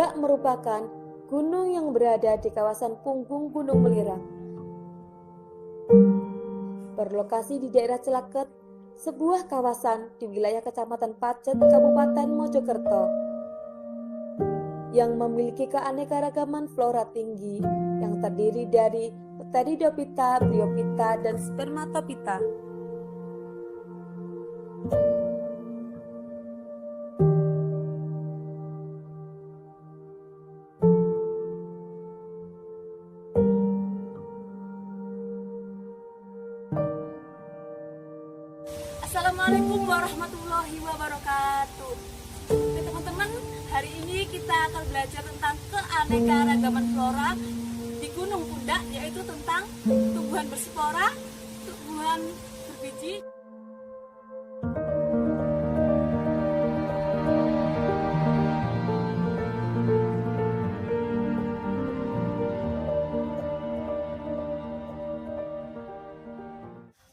juga merupakan gunung yang berada di kawasan punggung Gunung Melirang. Berlokasi di daerah Celaket, sebuah kawasan di wilayah Kecamatan Pacet, Kabupaten Mojokerto, yang memiliki keanekaragaman flora tinggi yang terdiri dari Pteridophyta, Bryophyta, dan Spermatophyta. Assalamualaikum warahmatullahi wabarakatuh. Oke teman-teman, hari ini kita akan belajar tentang keanekaragaman flora di Gunung Pundak, yaitu tentang tumbuhan berspora, tumbuhan berbiji.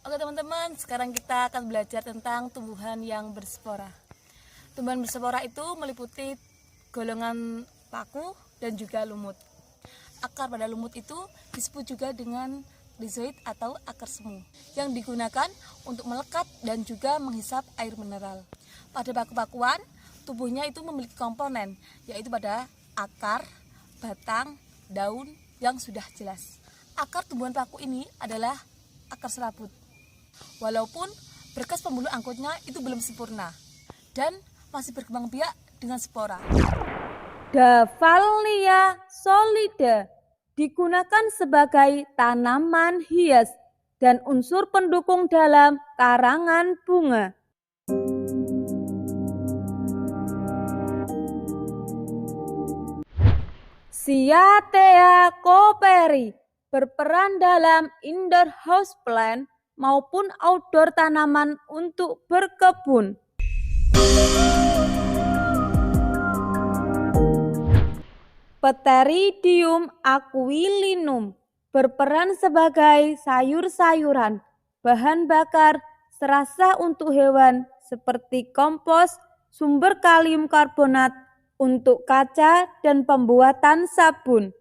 Oke teman-teman, sekarang kita akan belajar tentang tumbuhan yang berspora. Tumbuhan berspora itu meliputi golongan paku dan juga lumut. Akar pada lumut itu disebut juga dengan rhizoid atau akar semu, yang digunakan untuk melekat dan juga menghisap air mineral. Pada paku-pakuan, tubuhnya itu memiliki komponen, yaitu pada akar, batang, daun yang sudah jelas. Akar tumbuhan paku ini adalah akar serabut. Walaupun berkas pembuluh angkutnya itu belum sempurna dan masih berkembang biak dengan spora. Davallia solida digunakan sebagai tanaman hias dan unsur pendukung dalam karangan bunga. Cyathea cooperi berperan dalam indoor houseplant maupun outdoor tanaman untuk berkebun. Pteridium aquilinum berperan sebagai sayur-sayuran, bahan bakar, serasa untuk hewan seperti kompos, sumber kalium karbonat untuk kaca dan pembuatan sabun.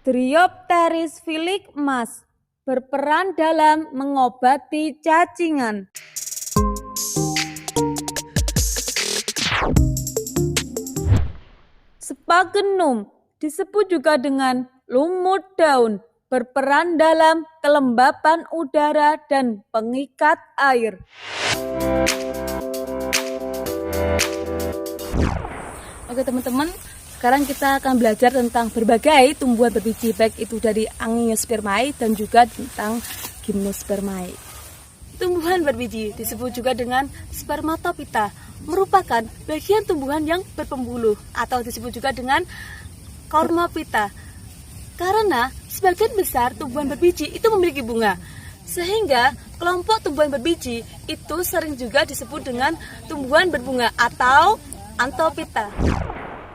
Dryopteris filigmas berperan dalam mengobati cacingan. Sphagnum disebut juga dengan lumut daun, berperan dalam kelembapan udara dan pengikat air. Oke teman-teman, sekarang kita akan belajar tentang berbagai tumbuhan berbiji, baik itu dari Angiospermae dan juga tentang Gymnospermae. Tumbuhan berbiji disebut juga dengan Spermatophyta, merupakan bagian tumbuhan yang berpembuluh atau disebut juga dengan Cormophyta. Karena sebagian besar tumbuhan berbiji itu memiliki bunga, sehingga kelompok tumbuhan berbiji itu sering juga disebut dengan tumbuhan berbunga atau Anthophyta.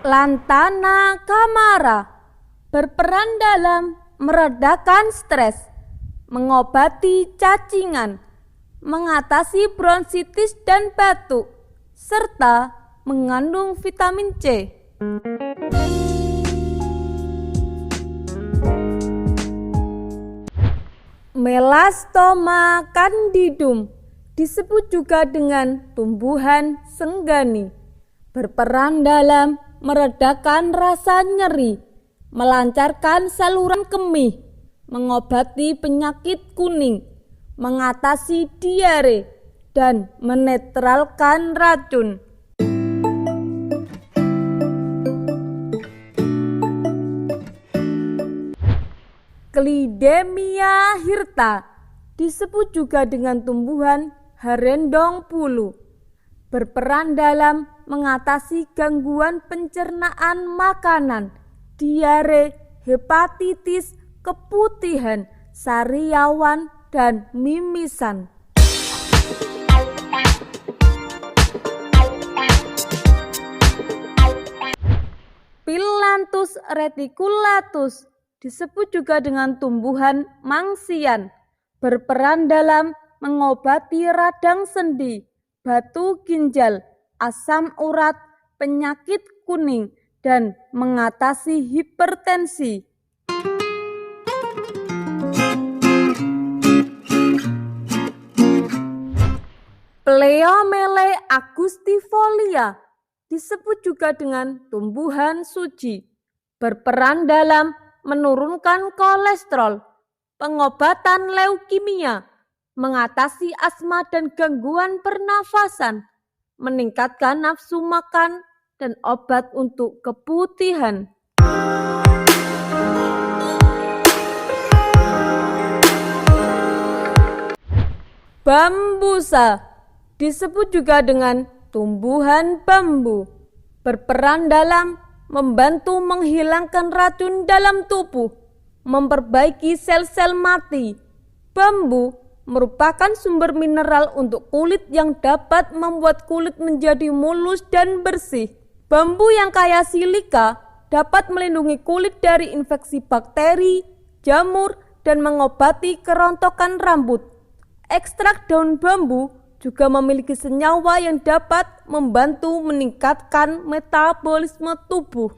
Lantana camara berperan dalam meredakan stres, mengobati cacingan, mengatasi bronkitis dan batuk, serta mengandung vitamin C. Melastoma candidum disebut juga dengan tumbuhan senggani, berperan dalam meredakan rasa nyeri, melancarkan saluran kemih, mengobati penyakit kuning, mengatasi diare, dan menetralkan racun. Clidemia hirta disebut juga dengan tumbuhan harendong pulu, berperan dalam mengatasi gangguan pencernaan makanan, diare, hepatitis, keputihan, sariawan, dan mimisan. Phyllanthus reticulatus disebut juga dengan tumbuhan mangsian, berperan dalam mengobati radang sendi, batu ginjal, asam urat, penyakit kuning, dan mengatasi hipertensi. Pleomele augustifolia disebut juga dengan tumbuhan suci, berperan dalam menurunkan kolesterol, pengobatan leukemia, mengatasi asma dan gangguan pernafasan, meningkatkan nafsu makan, dan obat untuk keputihan. Bambusa disebut juga dengan tumbuhan bambu, berperan dalam membantu menghilangkan racun dalam tubuh, memperbaiki sel-sel mati. Bambu merupakan sumber mineral untuk kulit yang dapat membuat kulit menjadi mulus dan bersih. Bambu yang kaya silika dapat melindungi kulit dari infeksi bakteri, jamur, dan mengobati kerontokan rambut. Ekstrak daun bambu juga memiliki senyawa yang dapat membantu meningkatkan metabolisme tubuh.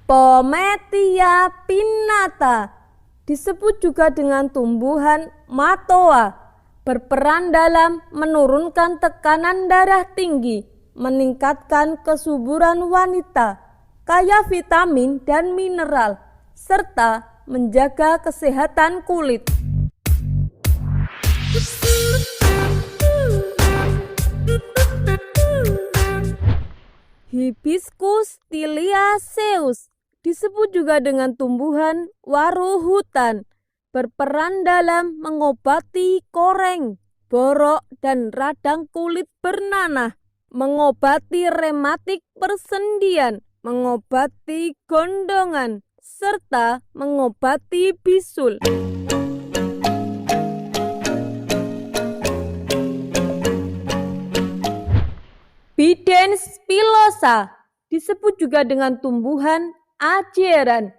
Pometia pinnata disebut juga dengan tumbuhan matoa, berperan dalam menurunkan tekanan darah tinggi, meningkatkan kesuburan wanita, kaya vitamin dan mineral, serta menjaga kesehatan kulit. Hibiscus tiliaceus disebut juga dengan tumbuhan waru hutan, berperan dalam mengobati koreng, borok, dan radang kulit bernanah, mengobati rematik persendian, mengobati gondongan, serta mengobati bisul. Bidens pilosa disebut juga dengan tumbuhan ajeran,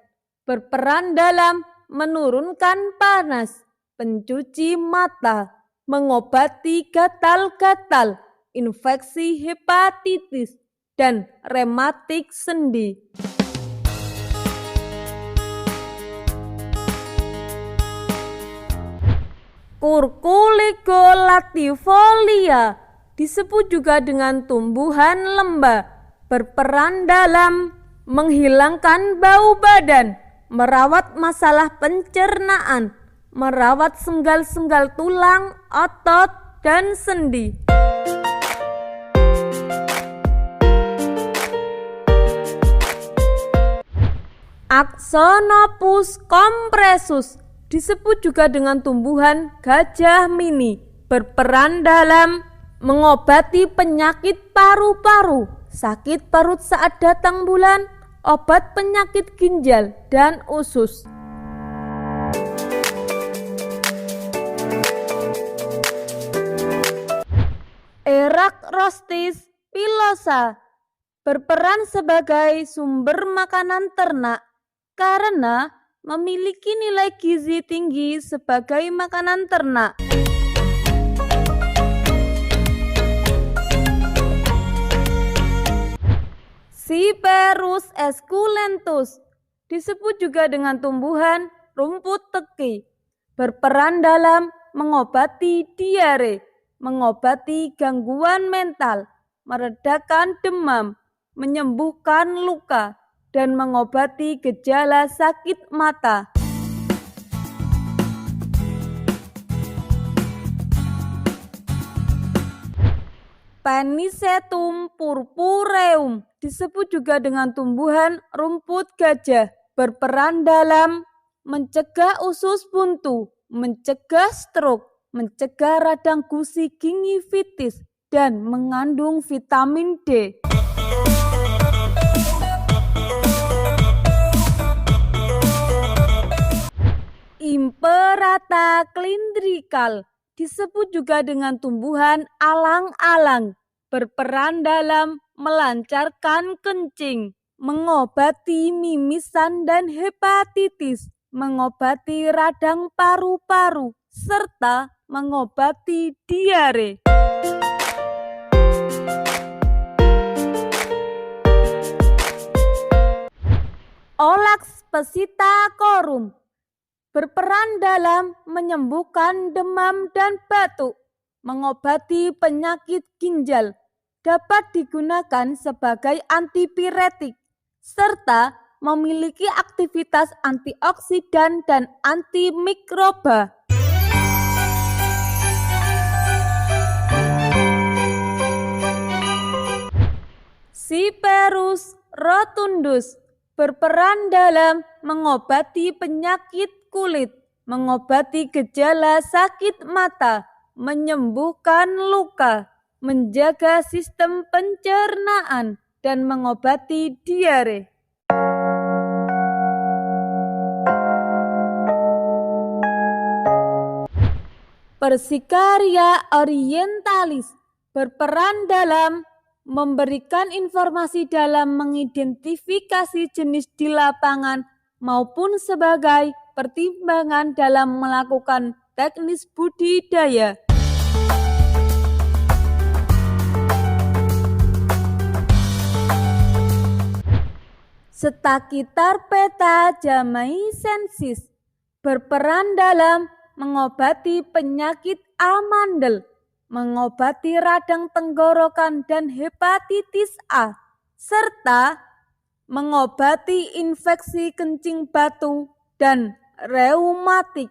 berperan dalam menurunkan panas, pencuci mata, mengobati gatal-gatal, infeksi hepatitis, dan rematik sendi. Curculigo latifolia disebut juga dengan tumbuhan lembah, berperan dalam menghilangkan bau badan, merawat masalah pencernaan, merawat senggal-senggal tulang, otot, dan sendi. Axonopus compressus disebut juga dengan tumbuhan gajah mini, berperan dalam mengobati penyakit paru-paru, sakit perut saat datang bulan, obat penyakit ginjal, dan usus. Eracrostis pilosa berperan sebagai sumber makanan ternak karena memiliki nilai gizi tinggi sebagai makanan ternak. Cyperus esculentus disebut juga dengan tumbuhan rumput teki, berperan dalam mengobati diare, mengobati gangguan mental, meredakan demam, menyembuhkan luka, dan mengobati gejala sakit mata. Panicetum purpureum disebut juga dengan tumbuhan rumput gajah, berperan dalam mencegah usus buntu, mencegah stroke, mencegah radang gusi gingivitis, dan mengandung vitamin D. Imperata cylindrical disebut juga dengan tumbuhan alang-alang, berperan dalam melancarkan kencing, mengobati mimisan dan hepatitis, mengobati radang paru-paru, serta mengobati diare. Olax Pesitacorum berperan dalam menyembuhkan demam dan batuk, mengobati penyakit ginjal, dapat digunakan sebagai antipiretik, serta memiliki aktivitas antioksidan dan antimikroba. Cyperus rotundus berperan dalam mengobati penyakit kulit, mengobati gejala sakit mata, menyembuhkan luka, menjaga sistem pencernaan, dan mengobati diare. Persicaria orientalis berperan dalam memberikan informasi dalam mengidentifikasi jenis di lapangan maupun sebagai pertimbangan dalam melakukan teknis budidaya. Stachytarpeta jamaicensis berperan dalam mengobati penyakit amandel, mengobati radang tenggorokan dan hepatitis A, serta mengobati infeksi kencing batu dan reumatik.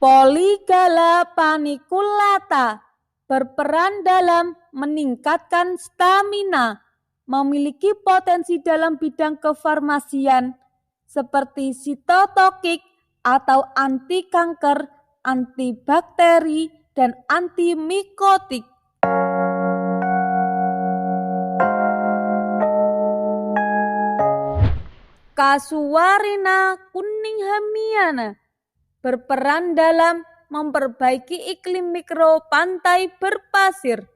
Polygala paniculata berperan dalam meningkatkan stamina, memiliki potensi dalam bidang kefarmasian seperti sitotokik atau anti kanker, antibakteri, dan antimikotik. Casuarina cunninghamiana berperan dalam memperbaiki iklim mikro pantai berpasir.